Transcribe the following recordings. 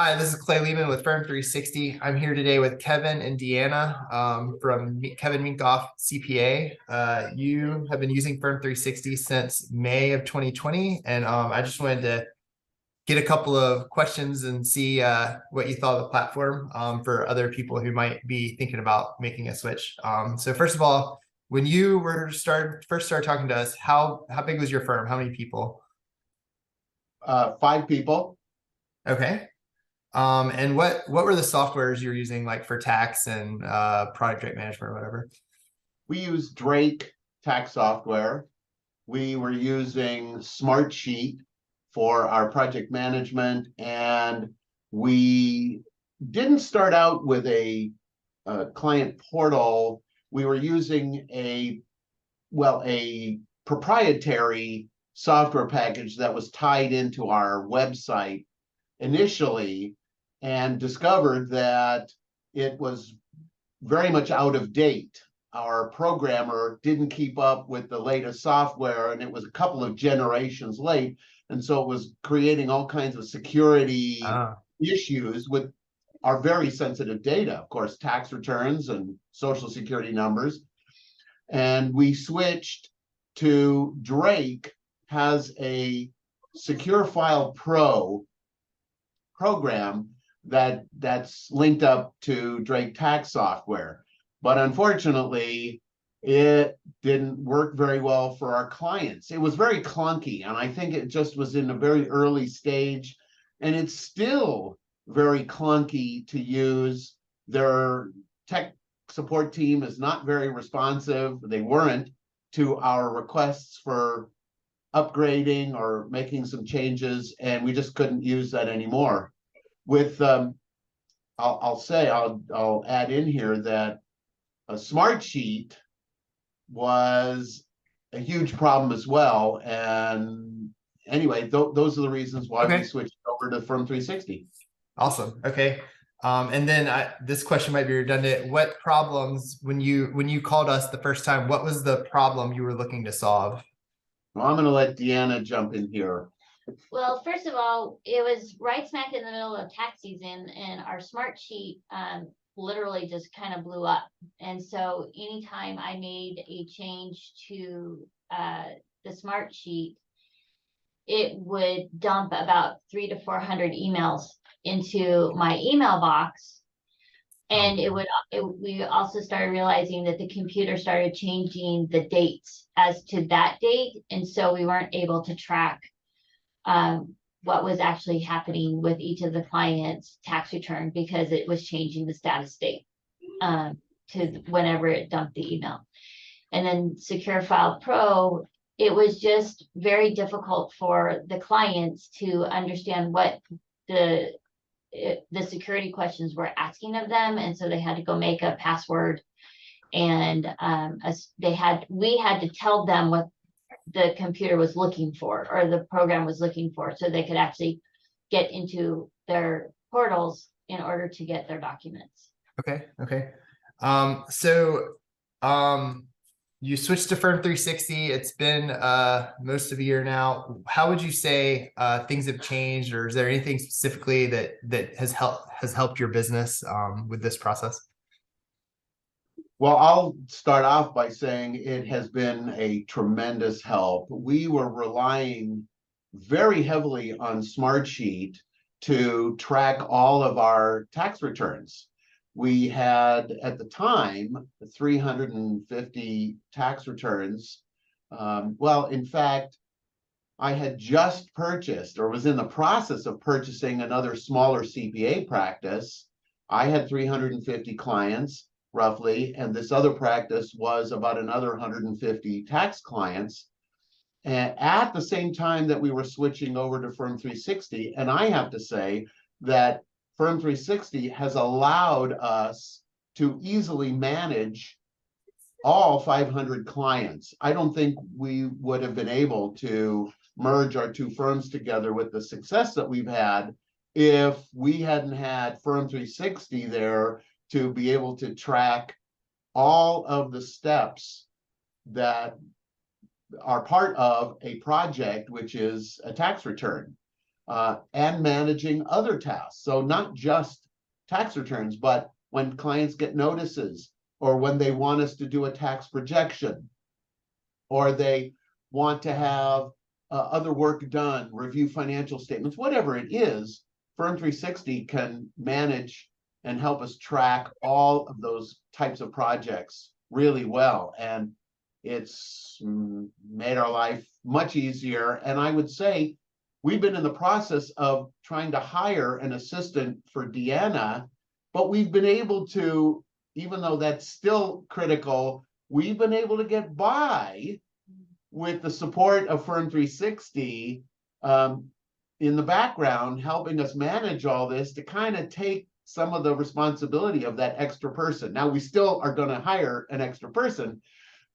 Hi, this is Clay Lehman with Firm360. I'm here today with Kevin and Deanna from Kevin Minkoff CPA. You have been using Firm360 since May of 2020, and I just wanted to get a couple of questions and see what you thought of the platform for other people who might be thinking about making a switch. So first of all, when you first started talking to us, how big was your firm? How many people? 5 people. Okay. And what were the softwares you're using, like for tax and project management or whatever? We use Drake tax software. We were using Smartsheet for our project management, and we didn't start out with a client portal. We were using a proprietary software package that was tied into our website initially, and discovered that it was very much out of date. Our programmer didn't keep up with the latest software, and it was a couple of generations late. And so it was creating all kinds of security issues with our very sensitive data, of course, tax returns and social security numbers. And we switched to Drake. Has a Secure File Pro program that's linked up to Drake tax software. But unfortunately, it didn't work very well for our clients. It was very clunky, and I think it just was in a very early stage, and it's still very clunky to use. Their tech support team is not very responsive. They weren't to our requests for upgrading or making some changes, and we just couldn't use that anymore. With I'll add in here that a Smartsheet was a huge problem as well. And anyway, those are the reasons why we switched over to Firm360. Awesome. Okay. And then this question might be redundant. What problems, when you called us the first time, what was the problem you were looking to solve? Well, I'm going to let Deanna jump in here. Well, first of all, it was right smack in the middle of tax season, and our Smartsheet literally just kind of blew up. And so anytime I made a change to the Smartsheet, it would dump about 300 to 400 emails into my email box. And we also started realizing that the computer started changing the dates as to that date. And so we weren't able to track what was actually happening with each of the clients' tax return, because it was changing the status date to whenever it dumped the email. And then Secure File Pro, it was just very difficult for the clients to understand what the security questions were asking of them. And so they had to go make a password, and we had to tell them what the computer was looking for, or the program was looking for, so they could actually get into their portals in order to get their documents. Okay. You switched to Firm360. It's been most of a year now. How would you say things have changed, or is there anything specifically that has helped your business with this process? Well, I'll start off by saying it has been a tremendous help. We were relying very heavily on Smartsheet to track all of our tax returns. We had, at the time, 350 tax returns. In fact, I had just purchased, or was in the process of purchasing, another smaller CPA practice. I had 350 clients, roughly, and this other practice was about another 150 tax clients. And at the same time that we were switching over to Firm360, and I have to say that Firm360 has allowed us to easily manage all 500 clients. I don't think we would have been able to merge our two firms together with the success that we've had if we hadn't had Firm360 there to be able to track all of the steps that are part of a project, which is a tax return. and managing other tasks. So not just tax returns, but when clients get notices, or when they want us to do a tax projection, or they want to have other work done, review financial statements, whatever it is, Firm360 can manage and help us track all of those types of projects really well. And it's made our life much easier. And I would say we've been in the process of trying to hire an assistant for Deanna, but we've been able to, even though that's still critical, we've been able to get by with the support of Firm360 in the background, helping us manage all this to kind of take some of the responsibility of that extra person. Now, we still are going to hire an extra person.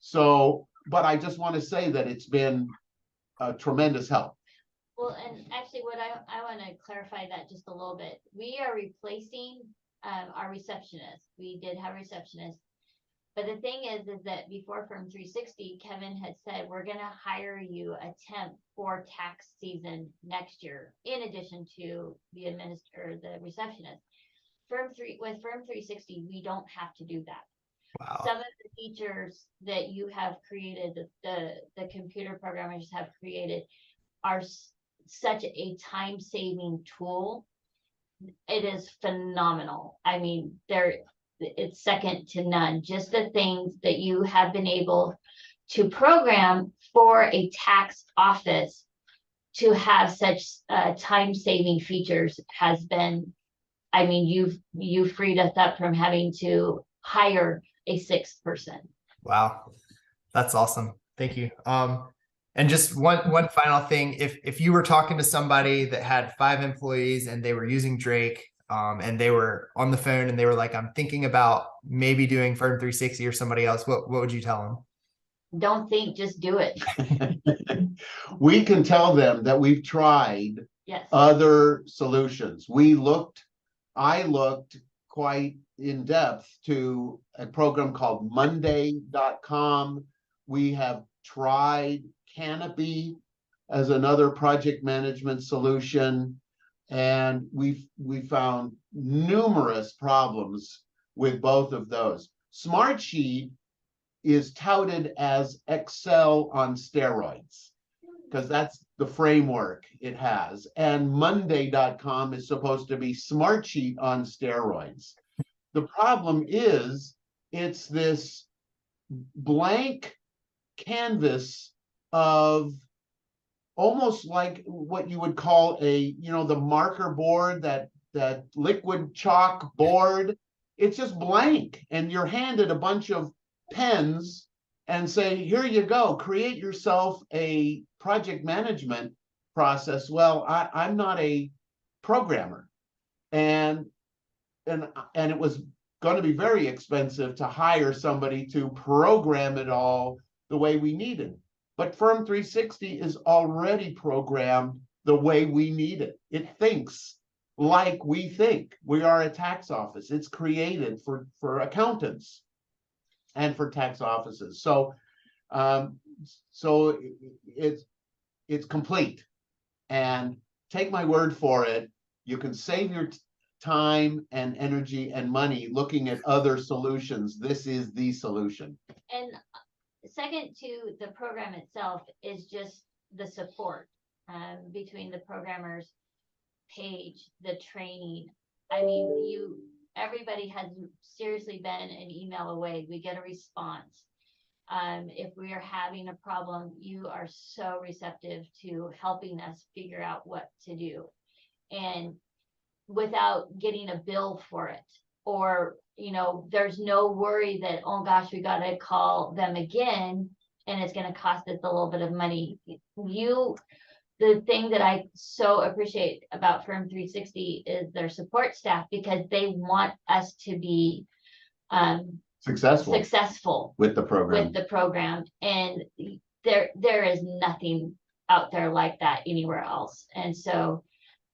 So, but I just want to say that it's been a tremendous help. Well, and actually what I want to clarify that just a little bit. We are replacing our receptionist. We did have a receptionist. But the thing is that before Firm360, Kevin had said, we're going to hire you a temp for tax season next year, in addition to the receptionist. With Firm360, we don't have to do that. Wow. Some of the features that you have created, the computer programmers have created, are such a time-saving tool. It is phenomenal. I mean, it's second to none. Just the things that you have been able to program for a tax office to have such time-saving features has been, I mean, you've freed us up from having to hire a sixth person. Wow, that's awesome. Thank you. And just one final thing, if you were talking to somebody that had 5 employees and they were using Drake, and they were on the phone and they were like, I'm thinking about maybe doing Firm360 or somebody else, what would you tell them? Don't think, just do it. We can tell them that we've tried other solutions. I looked quite in depth to a program called Monday.com. We have tried Canopy as another project management solution. And we found numerous problems with both of those. Smartsheet is touted as Excel on steroids, because that's the framework it has. And Monday.com is supposed to be Smartsheet on steroids. The problem is it's this blank canvas of almost like what you would call the marker board, that liquid chalk board. It's just blank, and you're handed a bunch of pens and say, here you go, create yourself a project management process. Well, I'm not a programmer, and it was going to be very expensive to hire somebody to program it all the way we needed. But Firm360 is already programmed the way we need it. It thinks like we think. We are a tax office. It's created for accountants and for tax offices. So, it's complete. And take my word for it, you can save your time and energy and money looking at other solutions. This is the solution. And second to the program itself is just the support between the programmers page, the training. I mean, everybody has seriously been an email away. We get a response. If we are having a problem, you are so receptive to helping us figure out what to do, and without getting a bill for it, or there's no worry that, oh gosh, we got to call them again and it's going to cost us a little bit of money. The thing that I so appreciate about Firm360 is their support staff, because they want us to be successful with the program. And there is nothing out there like that anywhere else. And so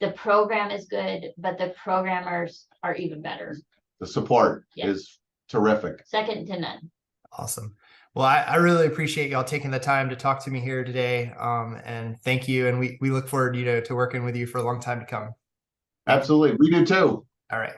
the program is good, but the programmers are even better. The support is terrific. Second to none. Awesome. Well, I really appreciate y'all taking the time to talk to me here today. And thank you. And we look forward, to working with you for a long time to come. Absolutely. We do too. All right.